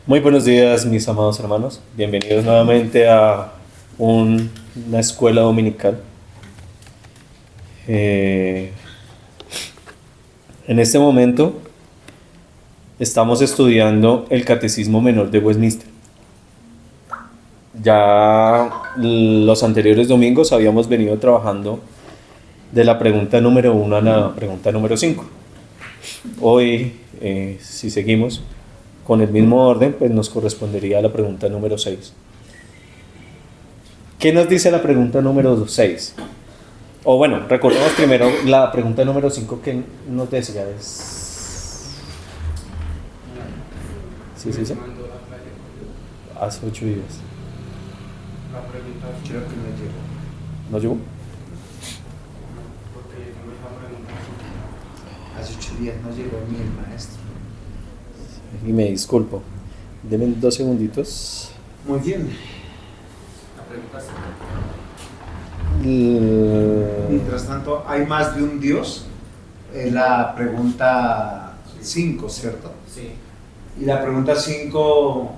Muy buenos días, mis amados hermanos. Bienvenidos nuevamente a una escuela dominical. Eh, en este momento estamos estudiando el Catecismo Menor de Westminster. Ya los anteriores domingos habíamos venido trabajando de la pregunta número 1 a la pregunta número 5. Hoy, si seguimos con el mismo orden, pues nos correspondería a la pregunta número 6. ¿Qué nos dice la pregunta número 6? O bueno, recordemos primero la pregunta número 5 que nos decía. Sí. Hace 8 días. La pregunta creo que no llegó. ¿No llegó? Porque tengo esa pregunta. Hace 8 días no llegó ni el maestro. Y me disculpo. Denme 2 segunditos. Muy bien. La pregunta Mientras tanto, ¿hay más de un Dios? Es la pregunta 5, ¿cierto? sí. Y la pregunta 5,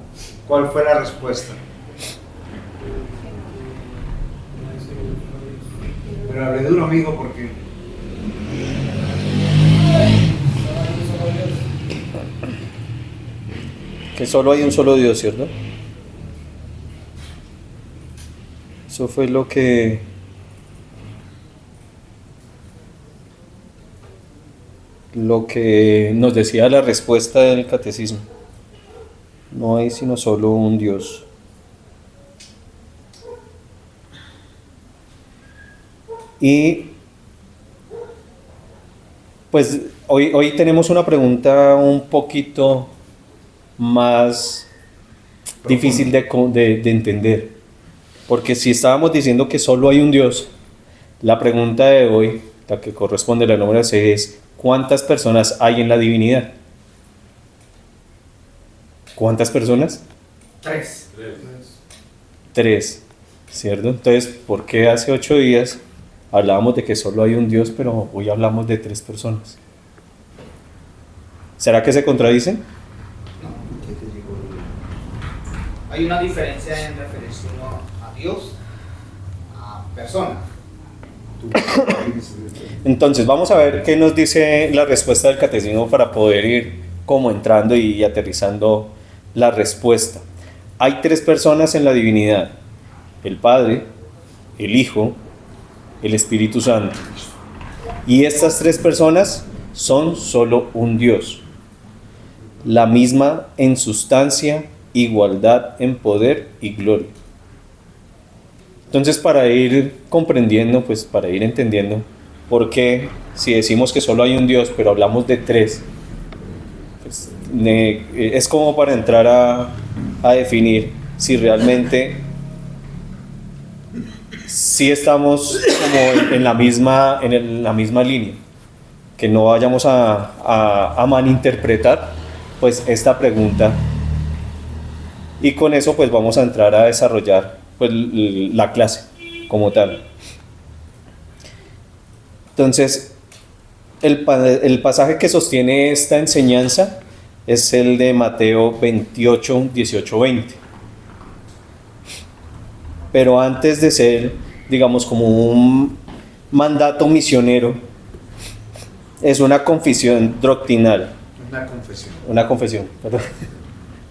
¿cuál fue la respuesta? Pero hablé duro, amigo, porque... Que solo hay un solo Dios, ¿cierto? Eso fue lo que nos decía la respuesta del catecismo. No hay sino solo un Dios. Y pues hoy tenemos una pregunta un poquito más difícil de entender, porque si estábamos diciendo que solo hay un Dios, la pregunta de hoy, la que corresponde a la número 6, es ¿cuántas personas hay en la divinidad? ¿Cuántas personas? 3. 3, ¿cierto? Entonces, ¿por qué hace 8 días hablábamos de que solo hay un Dios, pero hoy hablamos de 3 personas? ¿Será que se contradicen? Hay una diferencia en referencia uno a Dios, a persona. Entonces, vamos a ver qué nos dice la respuesta del catecismo para poder ir como entrando y aterrizando la respuesta. Hay 3 personas en la divinidad: el Padre, el Hijo, el Espíritu Santo. Y estas 3 personas son solo un Dios, la misma en sustancia, igualdad en poder y gloria. Entonces, para ir comprendiendo, pues para ir entendiendo por qué, si decimos que solo hay un Dios, pero hablamos de 3, pues, es como para entrar a definir si realmente si estamos como en la misma línea, que no vayamos a malinterpretar pues esta pregunta. Y con eso pues vamos a entrar a desarrollar pues la clase como tal. Entonces, el pasaje que sostiene esta enseñanza es el de Mateo 28, 18, 20. Pero antes de ser, digamos, como un mandato misionero, es una confesión doctrinal.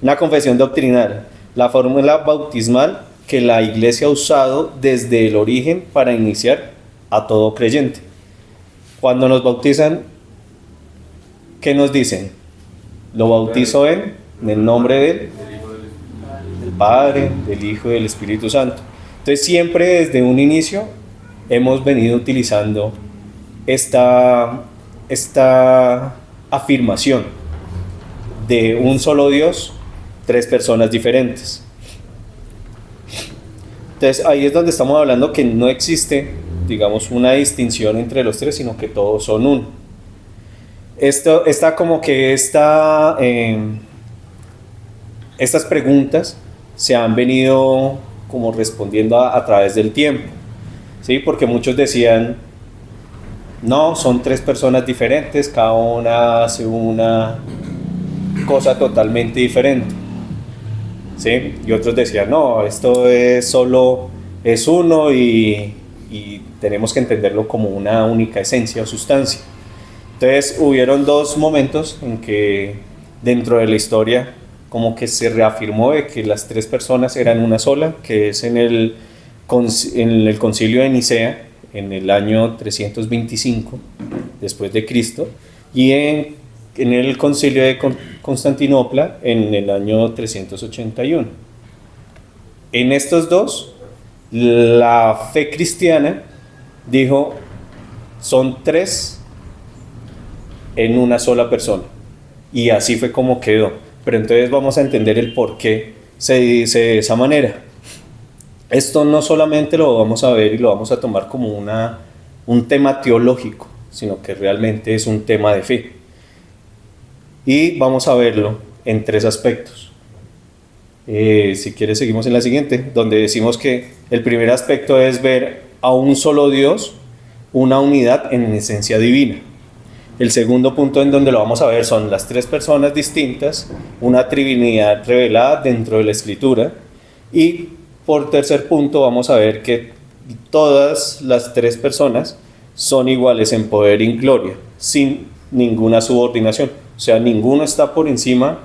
Una confesión doctrinal, la fórmula bautismal que la Iglesia ha usado desde el origen para iniciar a todo creyente. Cuando nos bautizan, ¿qué nos dicen? Lo bautizo en el nombre del Padre, del Hijo y del Espíritu Santo. Entonces siempre desde un inicio hemos venido utilizando esta afirmación de un solo Dios, 3 personas diferentes. Entonces ahí es donde estamos hablando que no existe, digamos, una distinción entre los 3, sino que todos son uno. Estas preguntas se han venido como respondiendo a través del tiempo, ¿sí? Porque muchos decían, no, son 3 personas diferentes, cada una hace una cosa totalmente diferente. ¿sí? Y otros decían, no, esto es solo es uno y tenemos que entenderlo como una única esencia o sustancia. Entonces hubieron dos momentos en que dentro de la historia como que se reafirmó de que las tres personas eran una sola, que es en el concilio de Nicea, en el año 325 después de Cristo, y en el concilio de Constantinopla en el año 381. En estos dos, la fe cristiana dijo, son tres en una sola persona, y así fue como quedó. Pero entonces vamos a entender el por qué se dice de esa manera. Esto no solamente lo vamos a ver y lo vamos a tomar como un tema teológico, sino que realmente es un tema de fe. Y vamos a verlo en tres aspectos. Si quieres seguimos en la siguiente, donde decimos que el primer aspecto es ver a un solo Dios, una unidad en esencia divina. El segundo punto en donde lo vamos a ver son las tres personas distintas, una trinidad revelada dentro de la Escritura. Y por tercer punto vamos a ver que todas las tres personas son iguales en poder y en gloria, sin ninguna subordinación. O sea, ninguno está por encima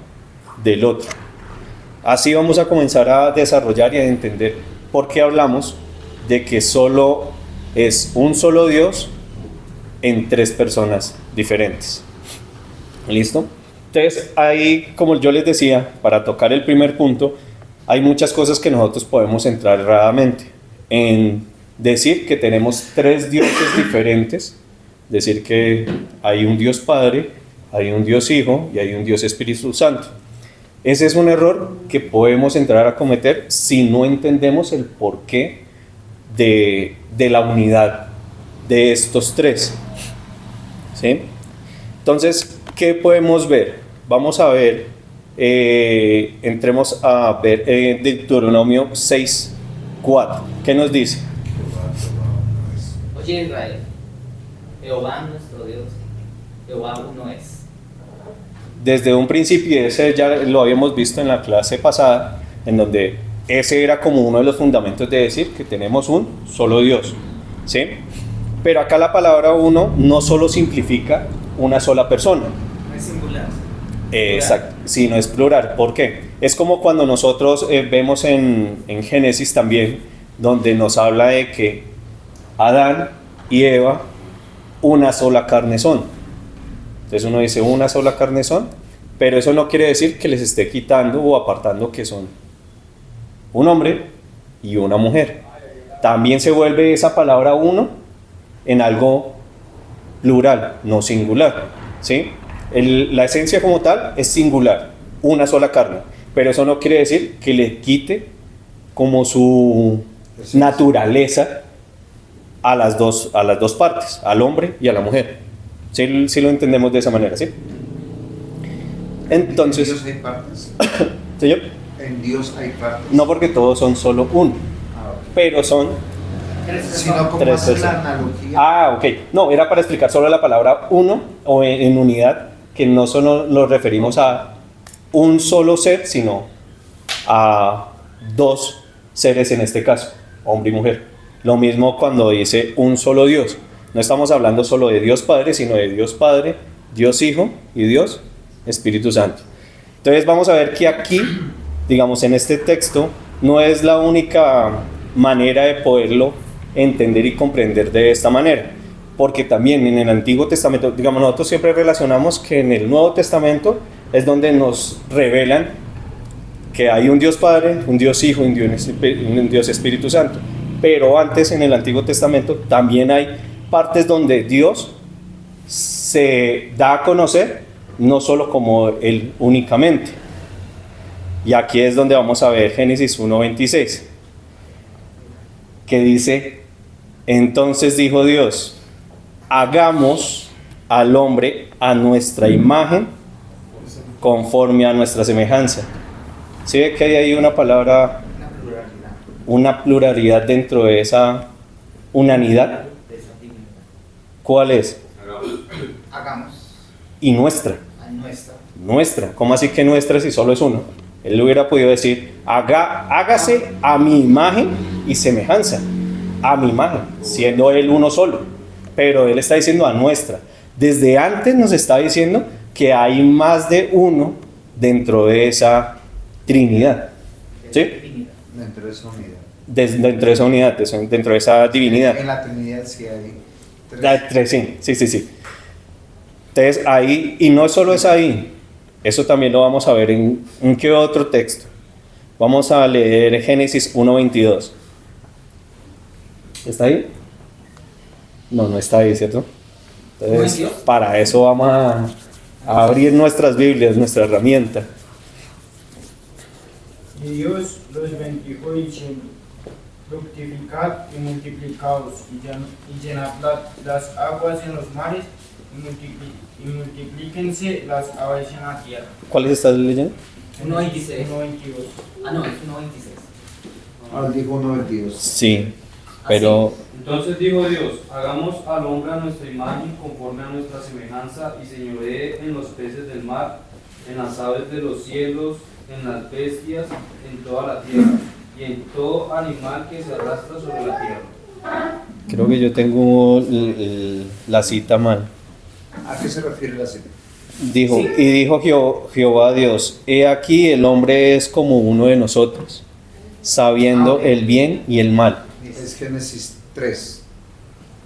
del otro. Así vamos a comenzar a desarrollar y a entender por qué hablamos de que solo es un solo Dios en tres personas diferentes. ¿Listo? Entonces, ahí, como yo les decía, para tocar el primer punto, hay muchas cosas que nosotros podemos entrar erradamente en decir que tenemos tres dioses diferentes, decir que hay un Dios Padre, hay un Dios Hijo y hay un Dios Espíritu Santo. Ese es un error que podemos entrar a cometer si no entendemos el porqué de la unidad de estos tres. ¿Sí? Entonces, ¿qué podemos ver? Vamos a ver, entremos a ver Deuteronomio 6:4. ¿Qué nos dice? Oye Israel, Jehová nuestro Dios, Jehová uno es. Desde un principio, ese ya lo habíamos visto en la clase pasada, en donde ese era como uno de los fundamentos de decir que tenemos un solo Dios, ¿sí? Pero acá la palabra uno no solo simplifica una sola persona. No es singular. Exacto, sino es plural. ¿Por qué? Es como cuando nosotros vemos en Génesis también, donde nos habla de que Adán y Eva una sola carne son. Entonces uno dice una sola carne son, pero eso no quiere decir que les esté quitando o apartando que son un hombre y una mujer. También se vuelve esa palabra uno en algo plural, no singular, ¿sí? La esencia como tal es singular, una sola carne, pero eso no quiere decir que le quite como su naturaleza a las dos partes, al hombre y a la mujer. Sí lo entendemos de esa manera, ¿sí? Entonces, ¿En Dios hay partes? ¿señor? ¿En Dios hay partes? No, porque todos son solo uno, pero son Sino como tres hace personas. la analogía. Ah, ok. No, era para explicar solo la palabra uno o en unidad, que no solo nos referimos a un solo ser, sino a dos seres en este caso, hombre y mujer. Lo mismo cuando dice un solo Dios. No estamos hablando solo de Dios Padre, sino de Dios Padre, Dios Hijo y Dios Espíritu Santo. Entonces vamos a ver que aquí, digamos en este texto, no es la única manera de poderlo entender y comprender de esta manera, porque también en el Antiguo Testamento, digamos, nosotros siempre relacionamos que en el Nuevo Testamento es donde nos revelan que hay un Dios Padre, un Dios Hijo y un Dios Espíritu Santo, pero antes en el Antiguo Testamento también hay partes donde Dios se da a conocer no solo como Él únicamente, y aquí es donde vamos a ver Génesis 1:26, que dice: entonces dijo Dios, hagamos al hombre a nuestra imagen, conforme a nuestra semejanza. ¿Sí ve que hay ahí una palabra, una pluralidad dentro de esa unanidad? ¿Cuál es? Hagamos Y nuestra. a nuestra. Nuestra. ¿Cómo así que nuestra si solo es uno? Él hubiera podido decir, hágase a mi imagen y semejanza, a mi imagen, siendo Él uno solo. Pero Él está diciendo a nuestra. Desde antes nos está diciendo que hay más de uno dentro de esa Trinidad. ¿Sí? Dentro de esa unidad. Dentro de esa unidad, dentro de esa divinidad. En la Trinidad sí hay tres. Tres, sí. Entonces ahí, y no solo es ahí, eso también lo vamos a ver en qué otro texto. Vamos a leer Génesis 1:22. ¿Está ahí? No está ahí, ¿cierto? Entonces, ¿22? para eso vamos a abrir nuestras Biblias, nuestra herramienta. Y Dios los bendijo diciendo: fructificad y multiplicaos, y llenad las aguas en los mares, y multiplíquense las aves en la tierra. ¿Cuáles estás leyendo? 1:26. 1:22. Ah, no, es 1:26. Ahora dijo 1:22. Sí, pero Entonces dijo Dios, hagamos al hombre a nuestra imagen, conforme a nuestra semejanza, y señoree en los peces del mar, en las aves de los cielos, en las bestias, en toda la tierra, y en todo animal que se arrastra sobre la tierra. creo que yo tengo la cita mal. ¿A qué se refiere la cita? Dijo, Sí. y dijo Jehová a Dios, he aquí el hombre es como uno de nosotros, sabiendo el bien y el mal. Es Génesis 3.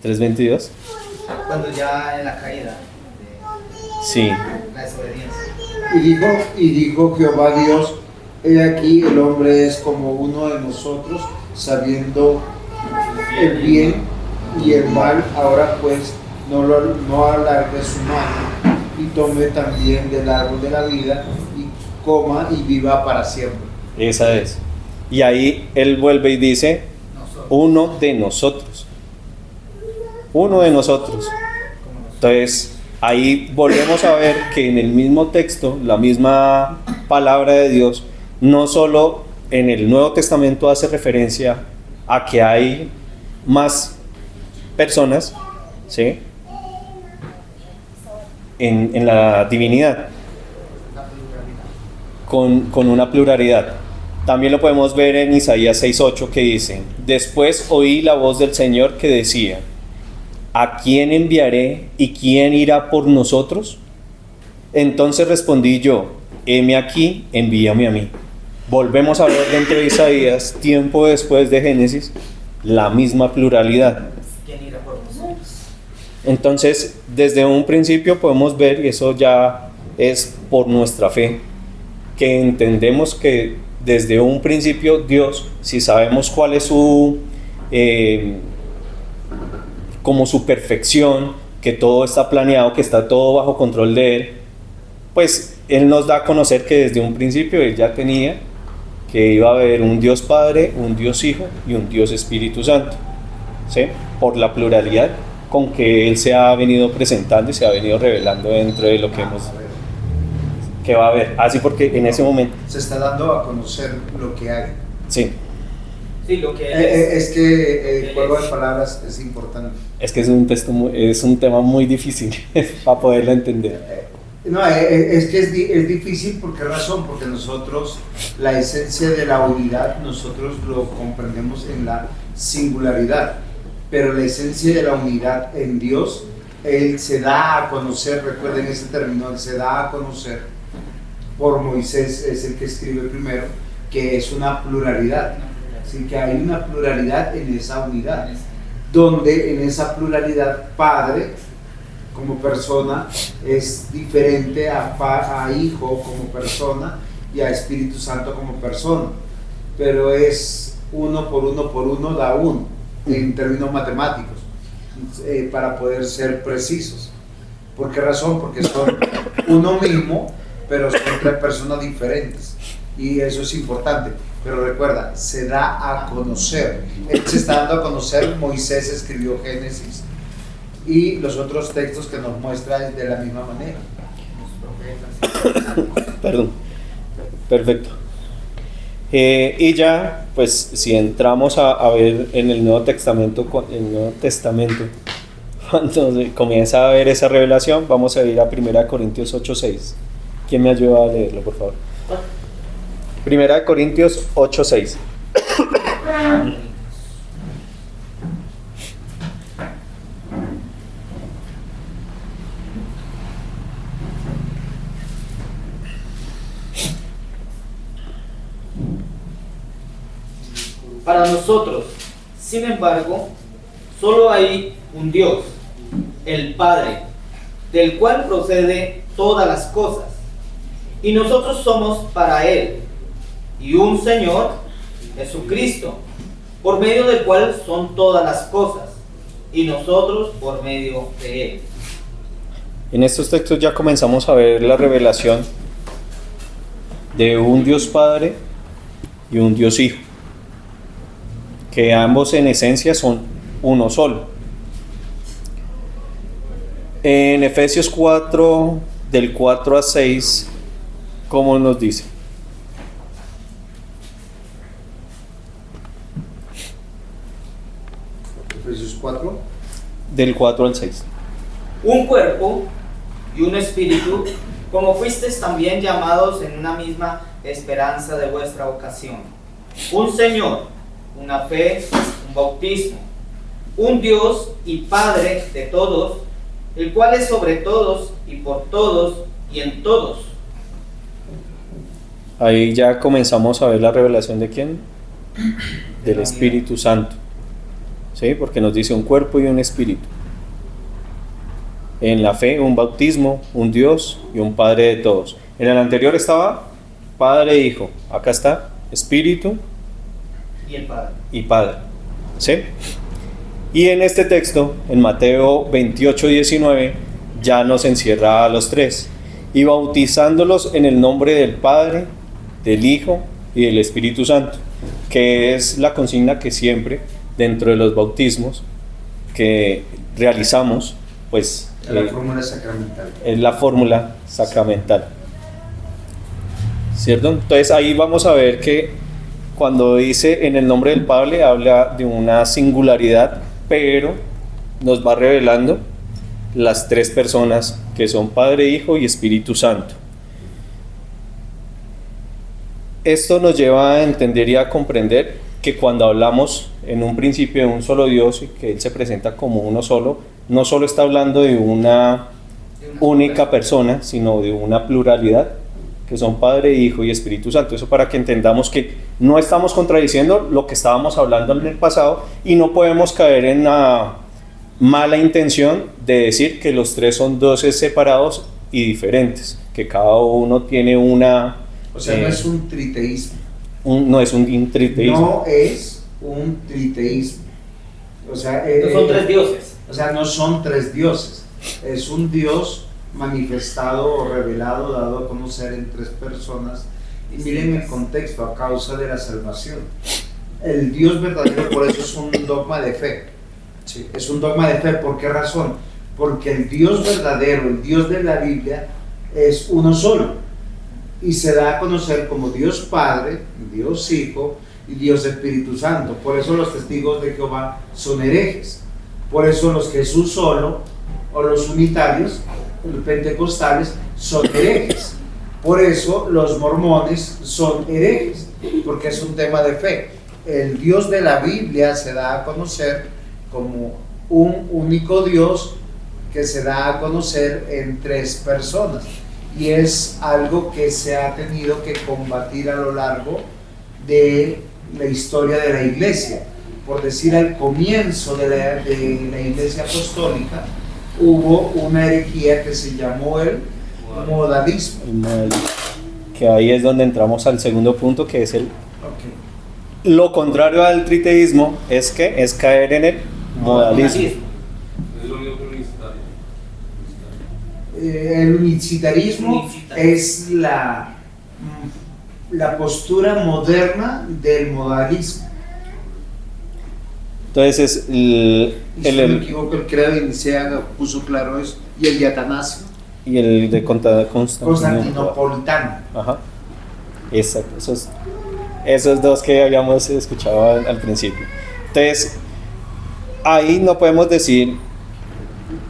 3:22. Cuando ya en la caída Sí, de la desobediencia. Y dijo Jehová Dios, he aquí el hombre es como uno de nosotros, sabiendo el bien y el mal. Ahora pues no alargue su mano y tome también del árbol de la vida y coma y viva para siempre. esa es. Y ahí él vuelve y dice, Nosotros. uno de nosotros. Uno de nosotros. Entonces, ahí volvemos a ver que en el mismo texto, la misma palabra de Dios, no solo en el Nuevo Testamento hace referencia a que hay más personas, ¿sí?, en la divinidad, La pluralidad. con una pluralidad. También lo podemos ver en Isaías 6:8, que dice, después oí la voz del Señor que decía, ¿a quién enviaré y quién irá por nosotros? Entonces respondí yo, heme aquí, envíame a mí. Volvemos a ver dentro de Isaías, tiempo después de Génesis, la misma pluralidad. ¿Quién irá por nosotros? Entonces, desde un principio podemos ver, y eso ya es por nuestra fe, que entendemos que desde un principio Dios, si sabemos cuál es su como su perfección, que todo está planeado, que está todo bajo control de Él, pues Él nos da a conocer que desde un principio Él ya tenía que iba a haber un Dios Padre, un Dios Hijo y un Dios Espíritu Santo, ¿sí?, por la pluralidad con que Él se ha venido presentando y se ha venido revelando dentro de lo que hemos, que va a haber. Así porque en ese momento, Se está dando a conocer lo que hay. sí, Sí, lo que es. Es que el juego de palabras es importante. es que es un texto es un tema muy difícil para poderlo entender. No, es que es difícil. ¿Por qué razón? Porque nosotros, la esencia de la unidad, nosotros lo comprendemos en la singularidad, pero la esencia de la unidad en Dios, Él se da a conocer, recuerden ese término, Él se da a conocer por Moisés, es el que escribe primero, que es una pluralidad, así que hay una pluralidad en esa unidad, donde en esa pluralidad Padre como persona es diferente a Hijo como persona y a Espíritu Santo como persona, pero es uno por uno da uno en términos matemáticos, para poder ser precisos. ¿Por qué razón? Porque son uno mismo, pero son tres personas diferentes, y eso es importante. Pero recuerda, se da a conocer. Él se está dando a conocer. Moisés escribió Génesis y los otros textos que nos muestran de la misma manera. Perdón. Perfecto. Y ya, pues, si entramos a ver en el Nuevo Testamento, cuando se comienza a ver esa revelación, vamos a ir a 1 Corintios 8:6. ¿Quién me ayuda a leerlo, por favor? Primera de Corintios 8:6. Para nosotros, sin embargo, solo hay un Dios, el Padre, del cual procede todas las cosas, y nosotros somos para Él, y un Señor, Jesucristo, por medio del cual son todas las cosas, y nosotros por medio de Él. En estos textos ya comenzamos a ver la revelación de un Dios Padre y un Dios Hijo, que ambos en esencia son uno solo. En Efesios 4, del 4 a 6, ¿cómo nos dice? Efesios 4. Del 4 al 6. Un cuerpo y un espíritu, como fuisteis también llamados en una misma esperanza de vuestra vocación. Un Señor, una fe, un bautismo, un Dios y Padre de todos, el cual es sobre todos y por todos y en todos. Ahí ya comenzamos a ver la revelación de quién, del Espíritu Santo, ¿sí? Porque nos dice un cuerpo y un espíritu. En la fe, un bautismo, un Dios y un Padre de todos. En el anterior estaba Padre e Hijo. Acá está Espíritu Y el Padre. y Padre, ¿sí? Y en este texto, en Mateo 28:19, ya nos encierra a los tres. Y bautizándolos en el nombre del Padre, del Hijo y del Espíritu Santo, que es la consigna que siempre dentro de los bautismos que realizamos, pues La fórmula sacramental. es la fórmula sacramental, ¿cierto? Entonces ahí vamos a ver que cuando dice en el nombre del Padre habla de una singularidad, pero nos va revelando las tres personas que son Padre, Hijo y Espíritu Santo. Esto nos lleva a entender y a comprender que cuando hablamos en un principio de un solo Dios y que Él se presenta como uno solo, no solo está hablando de una única persona, sino de una pluralidad, que son Padre, Hijo y Espíritu Santo. Eso para que entendamos que no estamos contradiciendo lo que estábamos hablando en el pasado y no podemos caer en la mala intención de decir que los tres son dioses separados y diferentes, que cada uno tiene una... O sea, no es un triteísmo. no es un triteísmo. No es un triteísmo. O sea, No son tres dioses. O sea, no son tres dioses. Es un Dios manifestado o revelado, dado a conocer en tres personas. Y miren el contexto, a causa de la salvación. El Dios verdadero, por eso es un dogma de fe. Sí, es un dogma de fe. ¿Por qué razón? Porque el Dios verdadero, el Dios de la Biblia, es uno solo. Y se da a conocer como Dios Padre, Dios Hijo y Dios Espíritu Santo. Por eso los testigos de Jehová son herejes. Por eso los Jesús solo o los unitarios, los pentecostales, son herejes. Por eso los mormones son herejes, porque es un tema de fe. El Dios de la Biblia se da a conocer como un único Dios que se da a conocer en tres personas. Y es algo que se ha tenido que combatir a lo largo de la historia de la Iglesia. Por decir, al comienzo de la Iglesia Apostólica hubo una herejía que se llamó el modalismo. Que ahí es donde entramos al segundo punto, que es el... Okay. Lo contrario al triteísmo es que es caer en el modalismo. Es lo mismo que unicitario. El unicitarismo es la postura moderna del modalismo. Entonces es Y si no me equivoco, el credo de Nicea puso claro eso, y el de Atanasio, y el de Constantinopolitano. constantinopolitano. Ajá. Exacto. Esos dos que habíamos escuchado al principio. Entonces, ahí no podemos decir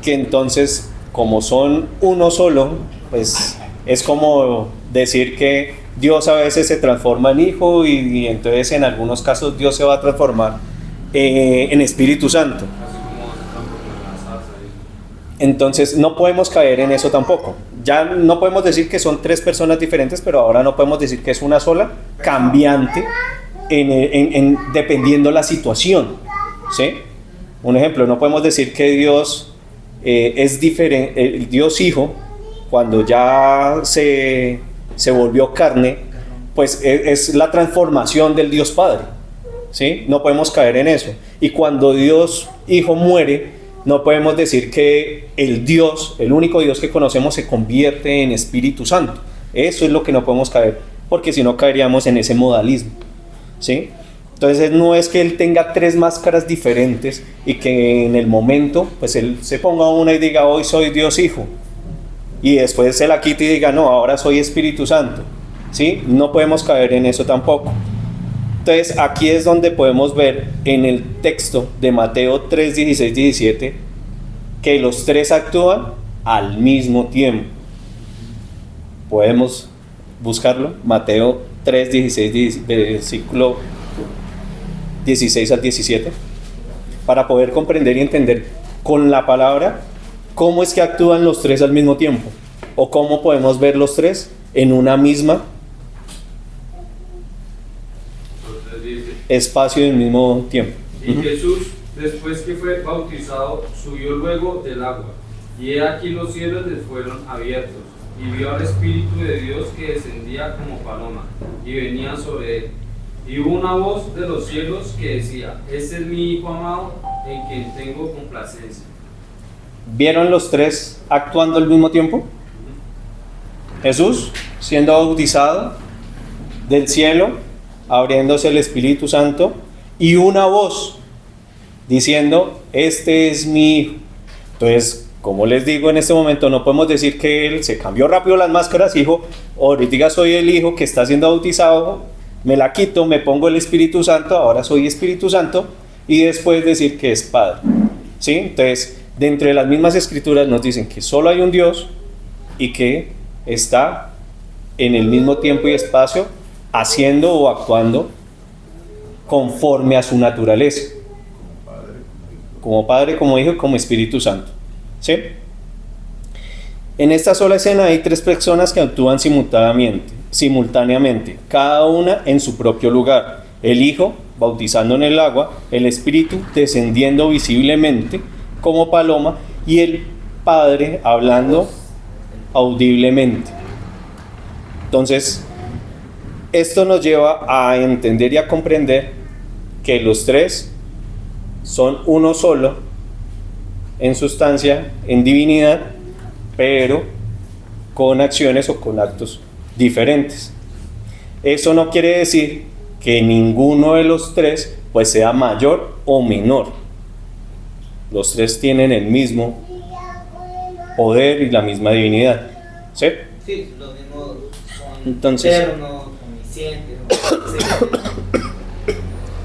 que entonces, como son uno solo, pues es como decir que Dios a veces se transforma en hijo y entonces en algunos casos Dios se va a transformar en Espíritu Santo. Así como se transformó en la salsa. Entonces no podemos caer en eso tampoco. Ya no podemos decir que son tres personas diferentes, pero ahora no podemos decir que es una sola, cambiante, dependiendo la situación, ¿sí? Un ejemplo, no podemos decir que Dios es diferente, el Dios Hijo, cuando ya se volvió carne, pues es la transformación del Dios Padre, ¿sí? No podemos caer en eso. Y cuando Dios Hijo muere, no podemos decir que el Dios, el único Dios que conocemos, se convierte en Espíritu Santo. Eso es lo que no podemos caer, porque si no caeríamos en ese modalismo, ¿sí? Entonces no es que Él tenga tres máscaras diferentes y que en el momento, pues Él se ponga una y diga, hoy soy Dios Hijo, y después se la quite y diga, no, ahora soy Espíritu Santo, ¿sí? No podemos caer en eso tampoco. Entonces aquí es donde podemos ver en el texto de Mateo 3, 16, 17 que los tres actúan al mismo tiempo. Podemos buscarlo, Mateo 3, 16, versículo 16 al 17, para poder comprender y entender con la palabra cómo es que actúan los tres al mismo tiempo, o cómo podemos ver los tres en una misma espacio y al mismo tiempo. Y Jesús, después que fue bautizado, subió luego del agua, y he aquí los cielos les fueron abiertos, y vio al Espíritu de Dios que descendía como paloma, y venía sobre él. Y hubo una voz de los cielos que decía, este es mi Hijo amado, en quien tengo complacencia. ¿Vieron los tres actuando al mismo tiempo? Jesús siendo bautizado, del cielo abriéndose el Espíritu Santo, y una voz diciendo, este es mi Hijo. Entonces, como les digo, en este momento no podemos decir que Él se cambió rápido las máscaras, hijo, ahorita soy el Hijo que está siendo bautizado, me la quito, me pongo el Espíritu Santo, ahora soy Espíritu Santo, y después decir que es Padre, ¿sí? Entonces, dentro de las mismas escrituras nos dicen que solo hay un Dios y que está en el mismo tiempo y espacio haciendo o actuando conforme a su naturaleza, como Padre, como Hijo, como Espíritu Santo, ¿sí? En esta sola escena hay tres personas que actúan simultáneamente, cada una en su propio lugar: el Hijo bautizando en el agua, el Espíritu descendiendo visiblemente como paloma, y el Padre hablando audiblemente. Entonces, esto nos lleva a entender y a comprender que los tres son uno solo en sustancia, en divinidad, pero con acciones o con actos diferentes. Eso no quiere decir que ninguno de los tres pues sea mayor o menor. Los tres tienen el mismo poder y la misma divinidad, ¿sí? Sí, los mismos son Entonces, eternos, omniscientes, omniscientes.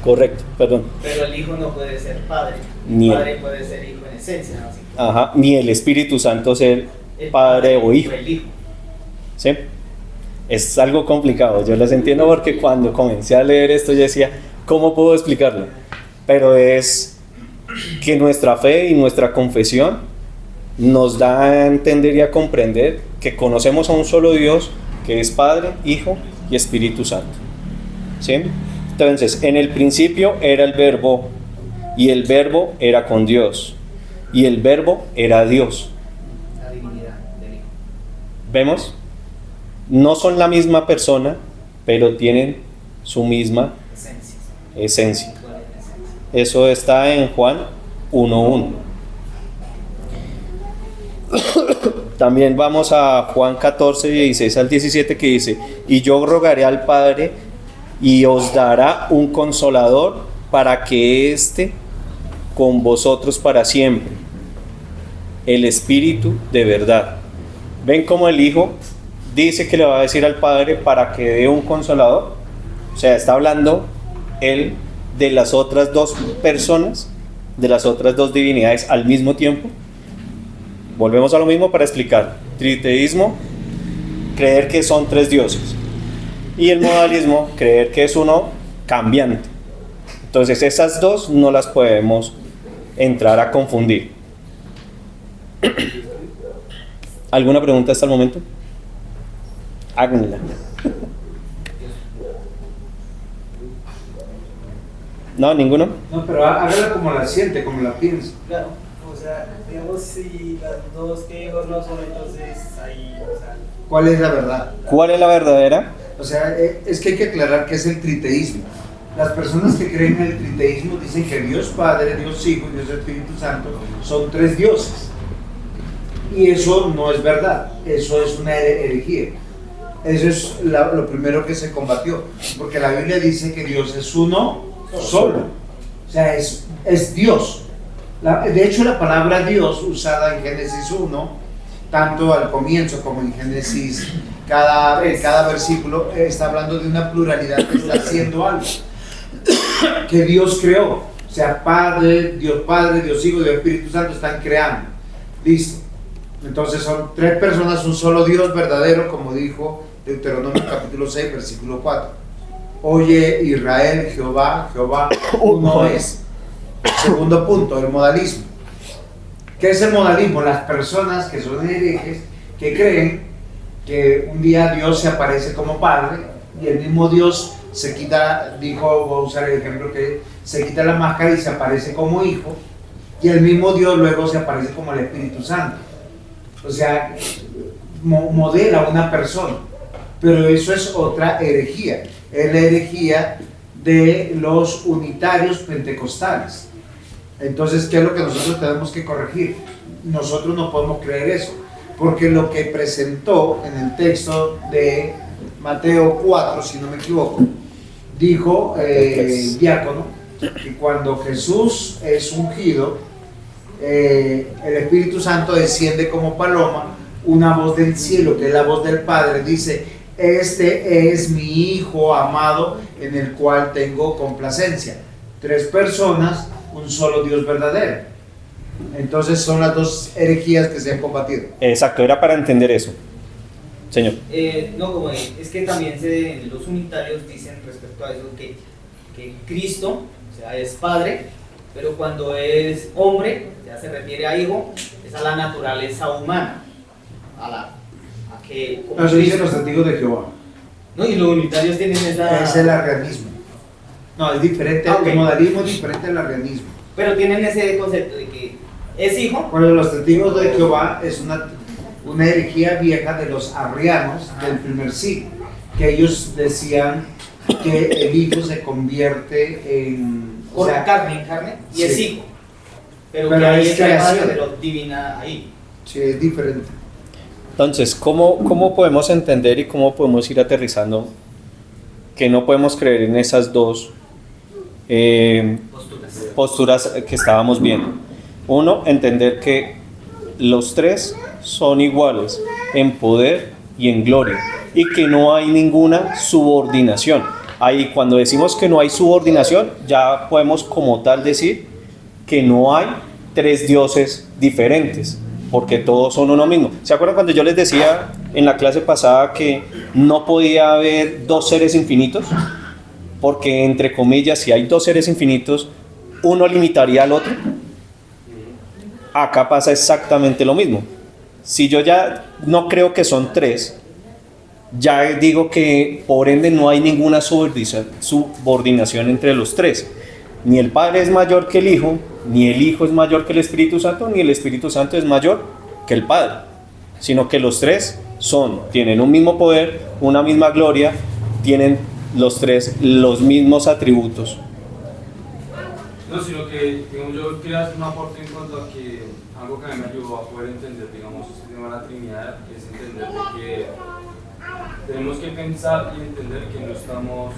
Correcto, perdón. Pero el Hijo no puede ser Padre. Ni El el- Padre puede ser Hijo en esencia, ¿no? Así que Ajá, ni el Espíritu Santo ser el Padre o Hijo, el Hijo. ¿sí? Es algo complicado, yo les entiendo porque cuando comencé a leer esto yo decía, ¿cómo puedo explicarlo? Pero es que nuestra fe y nuestra confesión nos da a entender y a comprender que conocemos a un solo Dios, que es Padre, Hijo y Espíritu Santo, ¿sí? Entonces, en el principio era el Verbo, y el Verbo era con Dios, y el Verbo era Dios. La divinidad del Hijo. ¿Vemos? No son la misma persona, pero tienen su misma Esencia. esencia. Igual en esencia. Eso está en Juan 1:1. También vamos a Juan 14, 16 al 17, que dice, y yo rogaré al Padre y os dará un consolador para que esté con vosotros para siempre, el Espíritu de verdad. ¿Ven cómo el Hijo dice que le va a decir al Padre para que dé un consolador? O sea, está hablando él de las otras dos personas, de las otras dos divinidades al mismo tiempo. Volvemos a lo mismo para explicar. Triteísmo, creer que son tres dioses. Y el modalismo, creer que es uno cambiante. Entonces esas dos no las podemos entrar a confundir. ¿Alguna pregunta hasta el momento? Háganla. ¿No? ¿Ninguno? No, pero hágala como la siente, como la piensa. Claro, o sea, digamos, si las dos que dijo no son, entonces ahí, o sea, ¿Cuál es la verdad? ¿Cuál es la verdadera? O sea, es que hay que aclarar qué es el triteísmo. Las personas que creen en el triteísmo dicen que Dios Padre, Dios Hijo y Dios Espíritu Santo son tres dioses. Y eso no es verdad, eso es una herejía. Eso es lo primero que se combatió, porque la Biblia dice que Dios es uno solo. O sea, es Dios. De hecho, la palabra Dios usada en Génesis 1, tanto al comienzo como en Génesis, en cada versículo, está hablando de una pluralidad que está haciendo algo que Dios creó. O sea, Dios Padre, Dios Hijo, Dios Espíritu Santo están creando. Listo. Entonces son tres personas, un solo Dios verdadero, como dijo Deuteronomio capítulo 6, versículo 4. Oye Israel, Jehová, uno es. Segundo punto, el modalismo. ¿Qué es el modalismo? Las personas que son herejes, que creen que un día Dios se aparece como Padre y el mismo Dios se quita, voy a usar el ejemplo, que se quita la máscara y se aparece como Hijo, y el mismo Dios luego se aparece como el Espíritu Santo. O sea, modela a una persona, pero eso es otra herejía, es la herejía de los unitarios pentecostales. Entonces, ¿qué es lo que nosotros tenemos que corregir? Nosotros no podemos creer eso, porque lo que presentó en el texto de Mateo 4, si no me equivoco, dijo el diácono que cuando Jesús es ungido, el Espíritu Santo desciende como paloma, una voz del cielo, que es la voz del Padre, dice: este es mi Hijo amado en el cual tengo complacencia. Tres personas, un solo Dios verdadero. Entonces son las dos herejías que se han combatido. Exacto, era para entender eso. Señor. No, como es que también los unitarios dicen respecto a eso que Cristo, o sea, es Padre, pero cuando es hombre, ya se refiere a hijo, es a la naturaleza humana, a que... Eso dicen los testigos de Jehová. No, y los unitarios tienen esa... Es el arrianismo. No, es diferente, Okay. El modalismo es diferente al arrianismo. Pero tienen ese concepto de que es hijo. Bueno, los testigos de Jehová es una herejía vieja de los arrianos del primer siglo, que ellos decían que el hijo se convierte en... Con carne, y sí. es hijo. Pero Pero que ahí es está creación. parte de lo divina ahí. Sí, es diferente. Entonces, ¿cómo podemos entender y cómo podemos ir aterrizando que no podemos creer en esas dos posturas que estábamos viendo? Uno, entender que los tres son iguales en poder y en gloria y que no hay ninguna subordinación. Ahí, cuando decimos que no hay subordinación, ya podemos como tal decir que no hay tres dioses diferentes, porque todos son uno mismo. ¿Se acuerdan cuando yo les decía en la clase pasada que no podía haber dos seres infinitos? Porque, entre comillas, si hay dos seres infinitos, uno limitaría al otro. Acá pasa exactamente lo mismo. Si yo ya no creo que son tres, ya digo que por ende no hay ninguna subordinación entre los tres. Ni el Padre es mayor que el Hijo, ni el Hijo es mayor que el Espíritu Santo, ni el Espíritu Santo es mayor que el Padre, sino que los tres tienen un mismo poder, una misma gloria, tienen los tres los mismos atributos. No, sino que, digamos, yo quería hacer un aporte en cuanto a que algo que a mí me ayudó a poder entender, digamos, este tema de la Trinidad, es entender de que tenemos que pensar y entender que no estamos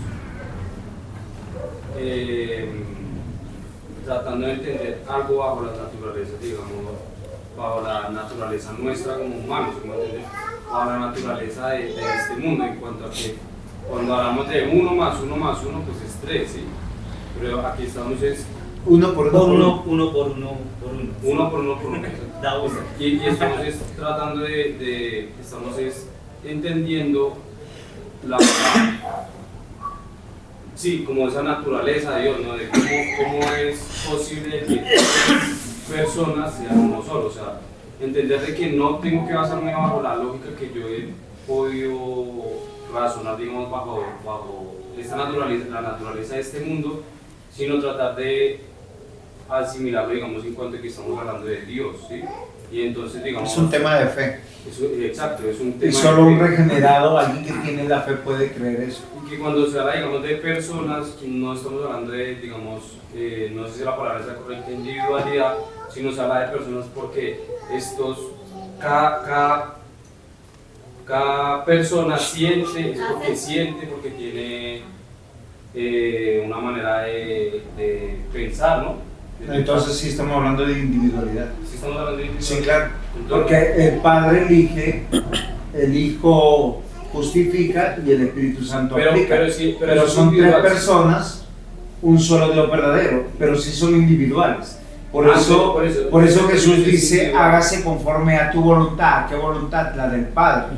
tratando de entender algo bajo la naturaleza, digamos, bajo la naturaleza nuestra como humanos, como entender, bajo la naturaleza de este mundo, en cuanto a que cuando hablamos de 1 más 1 más 1, pues es 3, ¿sí? Pero aquí estamos es Uno por uno. Uno por uno. uno por uno por uno. Da uno. Y estamos tratando estamos entendiendo sí, como esa naturaleza de Dios, ¿no? De cómo es posible que personas sean uno solo, o sea, entender de que no tengo que basarme bajo la lógica que yo he podido razonar, digamos, bajo esta naturaleza, la naturaleza de este mundo, sino tratar de asimilarlo, digamos, en cuanto a que estamos hablando de Dios, ¿sí? Y entonces, digamos... Es un tema de fe. Exacto, es un tema Y solo de un fe. regenerado, alguien que tiene la fe puede creer eso. Y que cuando se habla, digamos, de personas, no estamos hablando de, digamos, no sé si la palabra es la correcta, individualidad, sino se habla de personas porque cada persona siente, es porque tiene una manera de pensar, ¿no? Entonces sí estamos hablando de individualidad. Sí, estamos hablando de individualidad. Sí, claro. Entonces, Porque el Padre elige, el Hijo justifica y el Espíritu Santo aplica. Pero es son tres individual. personas, un solo Dios verdadero, pero sí son individuales. Por eso Jesús es dice, individual. hágase conforme a tu voluntad. ¿Qué voluntad? La del Padre.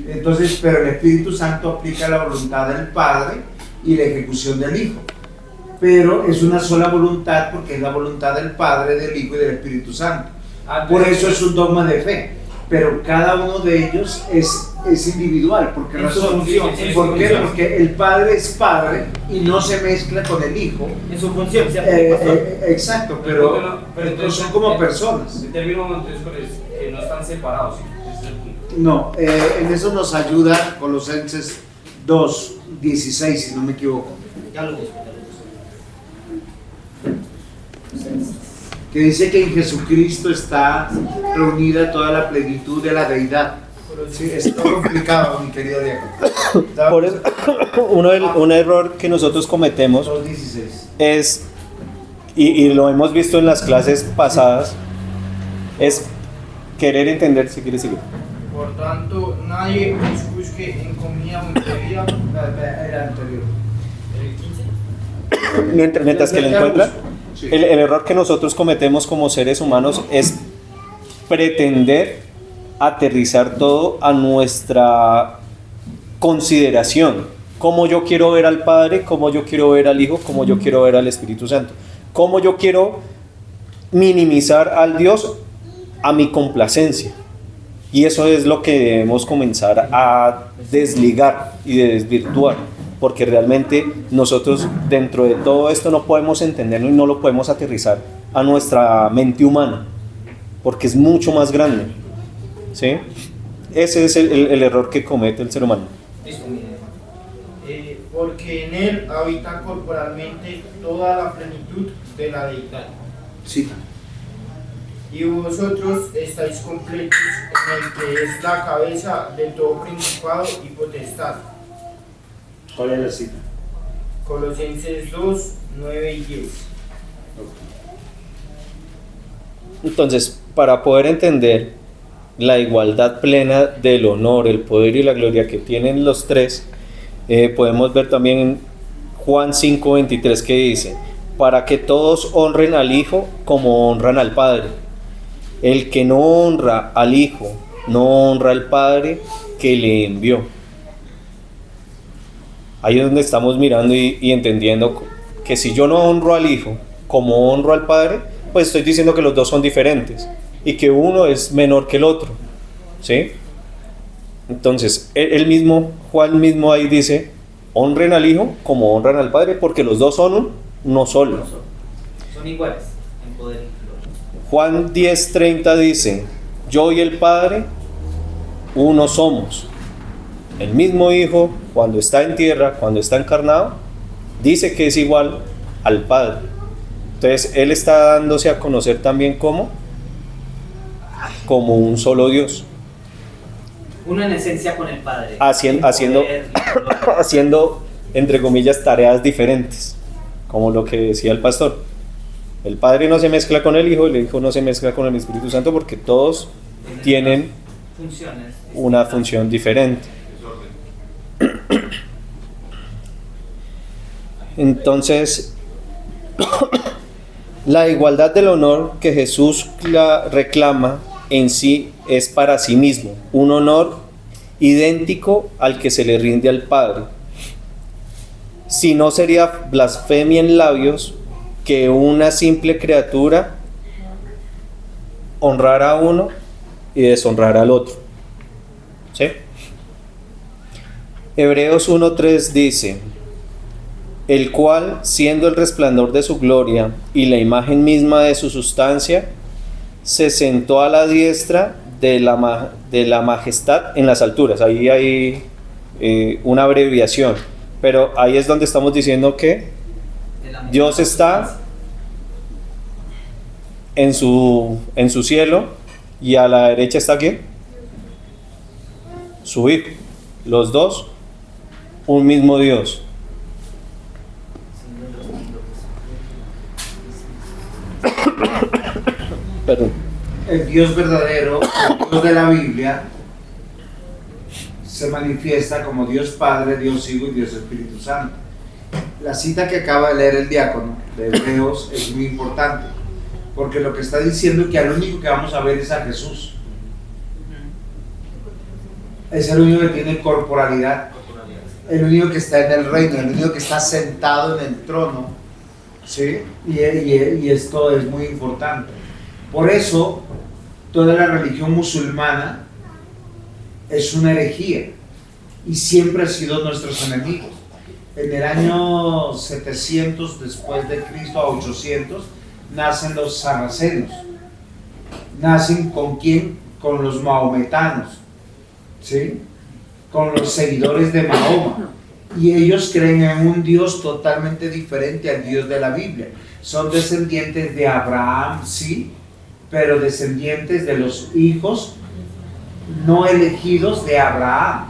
Entonces, pero el Espíritu Santo aplica la voluntad del Padre y la ejecución del Hijo. Pero es una sola voluntad porque es la voluntad del Padre, del Hijo y del Espíritu Santo. Por eso es un dogma de fe. Pero cada uno de ellos es individual. ¿Por qué En su razón? función, en su ¿Por qué? función. Porque el Padre es Padre y no se mezcla con el Hijo. En su función, ¿cierto, pastor? Exacto, Pero pero entonces, son como personas. En términos entonces, que no están separados, ¿sí? Ese es el punto. No, en eso nos ayuda Colosenses 2:16, si no me equivoco. Ya lo busco. Que dice que en Jesucristo está reunida toda la plenitud de la deidad. Sí, es complicado, mi querido Diego. Por eso, un error que nosotros cometemos 2:16. es, y lo hemos visto en las clases pasadas, es querer entender, si quieres seguir. Por tanto, nadie os juzgue en comida o en bebida. Era anterior. El 15. Mientras que lo encuentra, Sí. el error que nosotros cometemos como seres humanos es pretender aterrizar todo a nuestra consideración. Cómo yo quiero ver al Padre, cómo yo quiero ver al Hijo, cómo yo quiero ver al Espíritu Santo. Cómo yo quiero minimizar al Dios a mi complacencia. Y eso es lo que debemos comenzar a desligar y desvirtuar. Porque realmente nosotros dentro de todo esto no podemos entenderlo y no lo podemos aterrizar a nuestra mente humana. Porque es mucho más grande. ¿Sí? Ese es el error que comete el ser humano. Listo, mire. Porque en él habita corporalmente toda la plenitud de la deidad. Sí. Y vosotros estáis completos en el que es la cabeza de todo principado y potestad. ¿Cuál es la cita? Colosenses 2, 9 y 10. Entonces, para poder entender la igualdad plena del honor, el poder y la gloria que tienen los tres, podemos ver también en Juan 5:23 que dice: para que todos honren al Hijo como honran al Padre. El que no honra al Hijo, no honra al Padre que le envió. Ahí es donde estamos mirando y entendiendo que si yo no honro al Hijo como honro al Padre, pues estoy diciendo que los dos son diferentes y que uno es menor que el otro, ¿sí? Entonces, Juan mismo ahí dice: honren al Hijo como honran al Padre, porque los dos son uno solo. Son iguales en poder y gloria. Juan 10:30 dice: yo y el Padre uno somos. El mismo Hijo, cuando está en tierra, cuando está encarnado, dice que es igual al Padre. Entonces, Él está dándose a conocer también como un solo Dios. Uno en esencia con el Padre. Haciendo, En poder y gloria. haciendo, entre comillas, tareas diferentes, como lo que decía el pastor. El Padre no se mezcla con el Hijo, el Hijo no se mezcla con el Espíritu Santo, porque todos tienen Funciones. una función diferente. Entonces, la igualdad del honor que Jesús reclama en sí es para sí mismo, un honor idéntico al que se le rinde al Padre. Si no sería blasfemia en labios que una simple criatura honrara a uno y deshonrara al otro. ¿Sí? Hebreos 1:3 dice: el cual, siendo el resplandor de su gloria y la imagen misma de su sustancia, se sentó a la diestra de la majestad en las alturas. Ahí hay una abreviación, pero ahí es donde estamos diciendo que Dios está en su cielo, y a la derecha está ¿quién? Su Hijo. Los dos, un mismo Dios. Perdón. El Dios verdadero, el Dios de la Biblia, se manifiesta como Dios Padre, Dios Hijo y Dios Espíritu Santo. La cita que acaba de leer el diácono de Hebreos es muy importante, porque lo que está diciendo es que al único que vamos a ver es a Jesús. Es el único que tiene corporalidad, el único que está en el reino, el único que está sentado en el trono, ¿sí? Y esto es muy importante. Por eso, toda la religión musulmana es una herejía y siempre ha sido nuestros enemigos. En el año 700 después de Cristo a 800 nacen los sarracenos. ¿Nacen con quién? Con los mahometanos, ¿sí? Con los seguidores de Mahoma. Y ellos creen en un Dios totalmente diferente al Dios de la Biblia. Son descendientes de Abraham, sí, pero descendientes de los hijos no elegidos de Abraham,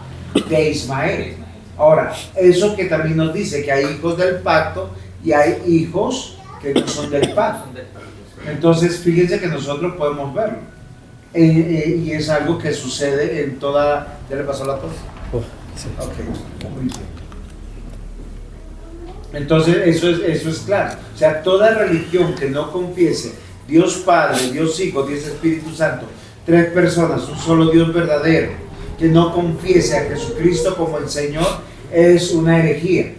de Ismael. Ahora, eso que también nos dice que hay hijos del pacto y hay hijos que no son del pacto. Entonces, fíjense que nosotros podemos verlo. Y es algo que sucede en toda... ¿Ya le pasó la tos? Sí. Ok, muy bien. Entonces, eso es claro. O sea, toda religión que no confiese Dios Padre, Dios Hijo, Dios Espíritu Santo, tres personas, un solo Dios verdadero, que no confiese a Jesucristo como el Señor, es una herejía.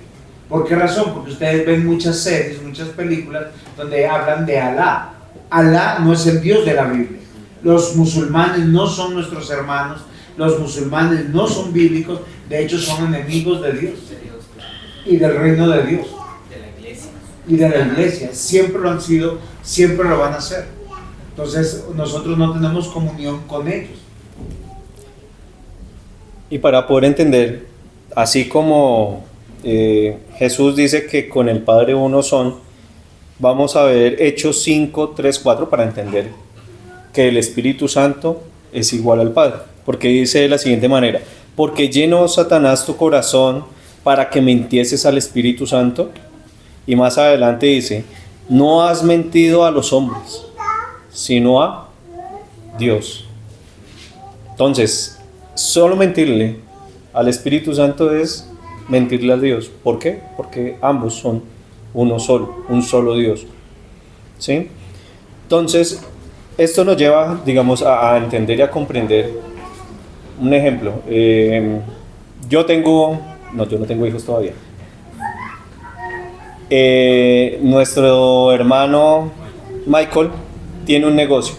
¿Por qué razón? Porque ustedes ven muchas series, muchas películas donde hablan de Alá. Alá no es el Dios de la Biblia. Los musulmanes no son nuestros hermanos, los musulmanes no son bíblicos, de hecho son enemigos de Dios y del reino de Dios y de la iglesia. Siempre lo han sido, siempre lo van a ser. Entonces nosotros no tenemos comunión con ellos. Y para poder entender, así como Jesús dice que con el Padre uno son, vamos a ver Hechos 5, 3, 4 para entender que el Espíritu Santo es igual al Padre. Porque dice de la siguiente manera: porque llenó Satanás tu corazón para que mintieses al Espíritu Santo. Y más adelante dice: no has mentido a los hombres, sino a Dios. Entonces, solo mentirle al Espíritu Santo es mentirle a Dios. ¿Por qué? Porque ambos son uno solo, un solo Dios. ¿Sí? Entonces, esto nos lleva, digamos, a entender y a comprender. Un ejemplo, yo no tengo hijos todavía. Nuestro hermano Michael tiene un negocio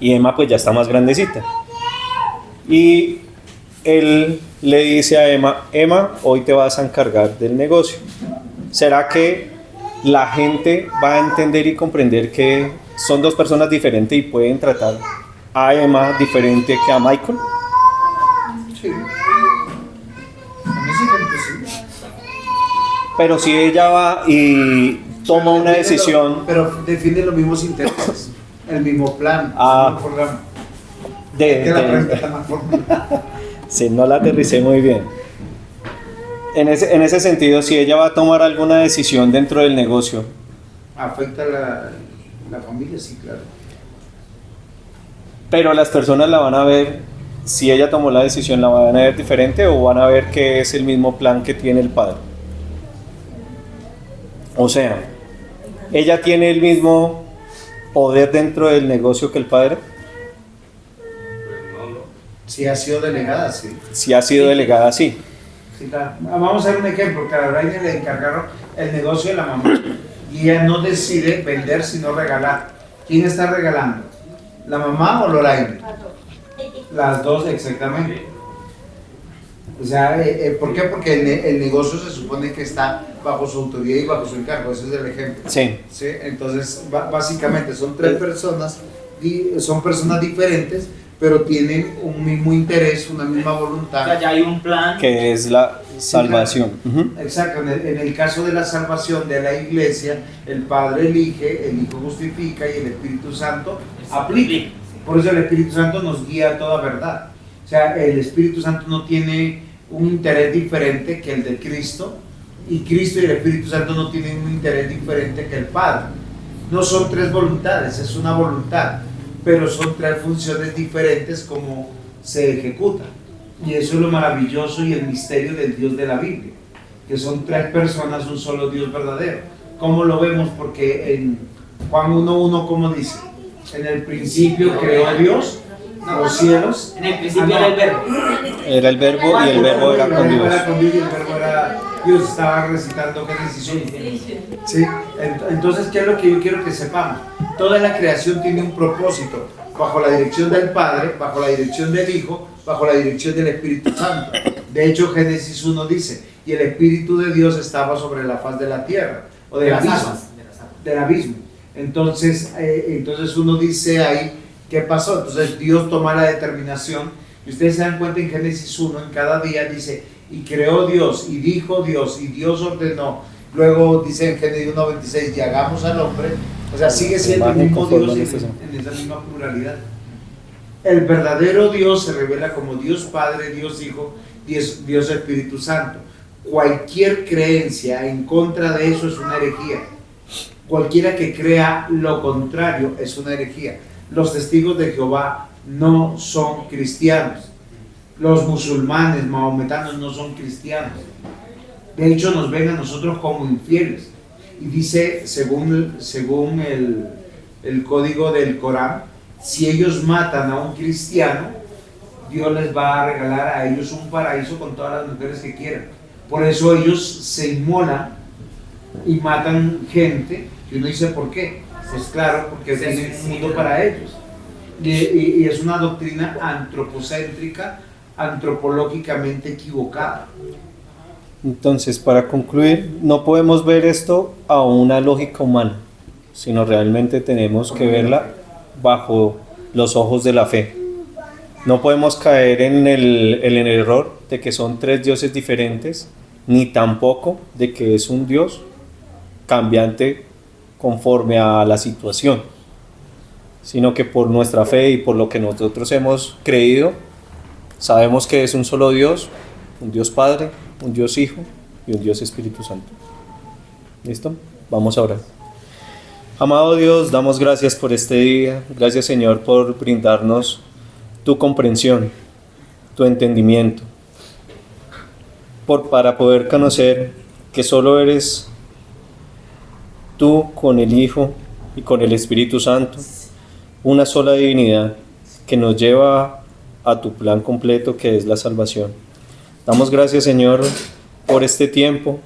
y Emma pues ya está más grandecita, y él le dice a Emma, hoy te vas a encargar del negocio. ¿Será que la gente va a entender y comprender que son dos personas diferentes y pueden tratar a Emma diferente que a Michael? Sí. A mí sí creo que sí. Pero si ella va y toma una decisión, pero defiende los mismos intereses, el mismo plan, el mismo programa. Que la pregunta está más formulada. Sí, no la aterricé muy bien. En ese sentido, si ella va a tomar alguna decisión dentro del negocio, Afecta la familia, sí, claro. pero las personas la van a ver, si ella tomó la decisión, la van a ver diferente, o van a ver que es el mismo plan que tiene el padre. O sea, ella tiene el mismo poder dentro del negocio que el padre. Sí, ha sido delegada, sí. Si ha sido delegada así. Sí, claro. Vamos a ver un ejemplo, que a la Rainer le encargaron el negocio de la mamá y ella no decide vender sino regalar. ¿Quién está regalando? ¿La mamá o Loraine? Las dos, exactamente. O sea, ¿por qué? Porque el negocio se supone que está bajo su autoridad y bajo su encargo, ese es el ejemplo. Sí. ¿Sí? Entonces, básicamente son tres personas, son personas diferentes, pero tienen un mismo interés, una misma O sea, voluntad. ya hay un plan. Que es la salvación. Ujú. Exacto, en el caso de la salvación de la iglesia, el Padre elige, el Hijo justifica y el Espíritu Santo aplica. Por eso el Espíritu Santo nos guía a toda verdad. O sea, el Espíritu Santo no tiene un interés diferente que el de Cristo, y Cristo y el Espíritu Santo no tienen un interés diferente que el Padre. No son tres voluntades, es una voluntad, pero son tres funciones diferentes como se ejecutan. Y eso es lo maravilloso y el misterio del Dios de la Biblia, que son tres personas, un solo Dios verdadero. ¿Cómo lo vemos? Porque en Juan 1:1, ¿cómo dice? En el principio creó Dios los cielos. En el principio era el verbo. Era el verbo y el verbo era con Dios. Era con Dios y el verbo era Dios. Estaba recitando Génesis 1. ¿Sí? Entonces, ¿qué es lo que yo quiero que sepamos? Toda la creación tiene un propósito, bajo la dirección del Padre, bajo la dirección del Hijo, bajo la dirección del Espíritu Santo. De hecho, Génesis 1 dice, y el Espíritu de Dios estaba sobre la faz de la tierra, o del abismo. Del abismo. Entonces uno dice ahí, ¿qué pasó? Entonces Dios toma la determinación, y ustedes se dan cuenta en Génesis 1, en cada día dice, y creó Dios, y dijo Dios, y Dios ordenó. Luego dice en Génesis 1:26, y hagamos al hombre. O sea, sigue siendo el mismo Dios en esa misma pluralidad. El verdadero Dios se revela como Dios Padre, Dios Hijo, Dios Espíritu Santo. Cualquier creencia en contra de eso es una herejía. Cualquiera que crea lo contrario es una herejía. Los testigos de Jehová no son cristianos. Los musulmanes, mahometanos no son cristianos. De hecho, nos ven a nosotros como infieles. Y dice, según el código del Corán, si ellos matan a un cristiano, Dios les va a regalar a ellos un paraíso con todas las mujeres que quieran. Por eso ellos se inmolan y matan gente. Y uno dice, ¿por qué? Pues claro, porque tienen un mundo para ellos. Y es una doctrina antropocéntrica, antropológicamente equivocada. Entonces, para concluir, no podemos ver esto a una lógica humana, sino realmente tenemos que verla bajo los ojos de la fe. No podemos caer en el error de que son tres dioses diferentes, ni tampoco de que es un Dios cambiante conforme a la situación, sino que por nuestra fe y por lo que nosotros hemos creído, sabemos que es un solo Dios, un Dios Padre, un Dios Hijo y un Dios Espíritu Santo. ¿Listo? Vamos a orar. Amado Dios, damos gracias por este día. Gracias, Señor, por brindarnos tu comprensión, tu entendimiento, para poder conocer que solo eres tú con el Hijo y con el Espíritu Santo, una sola divinidad que nos lleva a tu plan completo, que es la salvación. Damos gracias, Señor, por este tiempo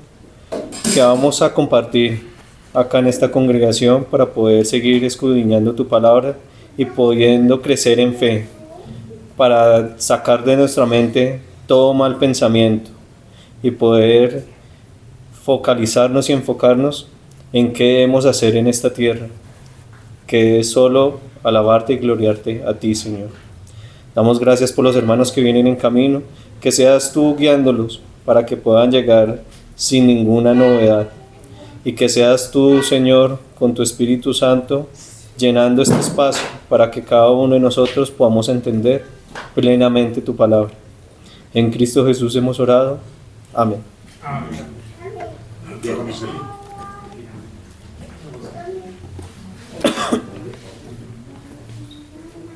que vamos a compartir acá en esta congregación para poder seguir escudriñando tu palabra y pudiendo crecer en fe, para sacar de nuestra mente todo mal pensamiento y poder focalizarnos y enfocarnos en qué debemos hacer en esta tierra, que es solo alabarte y gloriarte a ti, Señor. Damos gracias por los hermanos que vienen en camino, que seas tú guiándolos para que puedan llegar sin ninguna novedad, y que seas tú, Señor, con tu Espíritu Santo, llenando este espacio para que cada uno de nosotros podamos entender plenamente tu palabra. En Cristo Jesús hemos orado. Amén. Amén. Ya conocemos.